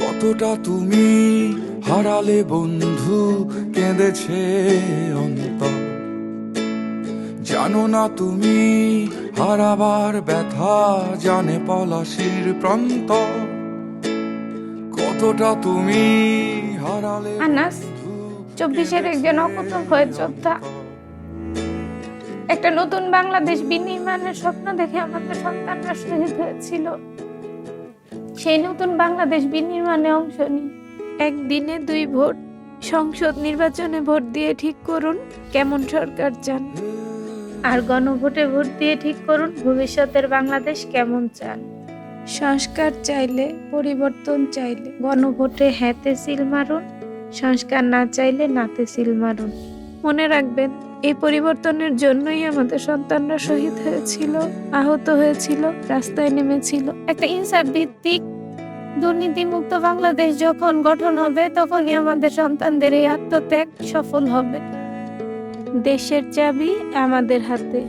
কতটা তুমি হারালে বন্ধু, কেঁদেছে অন্তর। জানো না তুমি হারাবার ব্যথা, জানে পলাশির প্রান্ত। কতটা তুমি হারালে আনাস 24-এর একজন অকুতোভয় যোদ্ধা। একটা নতুন বাংলাদেশ বিনির্মাণের স্বপ্ন দেখে আমাদের সন্তানরা শহীদ হয়েছিল। সেই নতুন বাংলাদেশ বিনির্মাণে অংশ নিই। একদিনে 2 ভোট, সংসদ নির্বাচনে ভোট দিয়ে ঠিক করুন কেমন সরকার চান, আর গণভোটে ভোট দিয়ে ঠিক করুন ভবিষ্যতের বাংলাদেশ কেমন চান। সংস্কার চাইলে, পরিবর্তন চাইলে গণভোটে হ্যাঁতে সিল মারুন, সংস্কার না চাইলে নাতে সিল মারুন। মনে রাখবেন, এই পরিবর্তনের জন্যই আমাদের সন্তানরা শহীদ হয়েছিল, আহত হয়েছিল, রাস্তায় নেমেছিল। একটা ইনসাফ ভিত্তিক দুর্নীতিমুক্ত বাংলাদেশ যখন গঠন হবে, তখনই আমাদের সন্তানদের এই আত্মত্যাগ সফল হবে। দেশের চাবি আমাদের হাতে।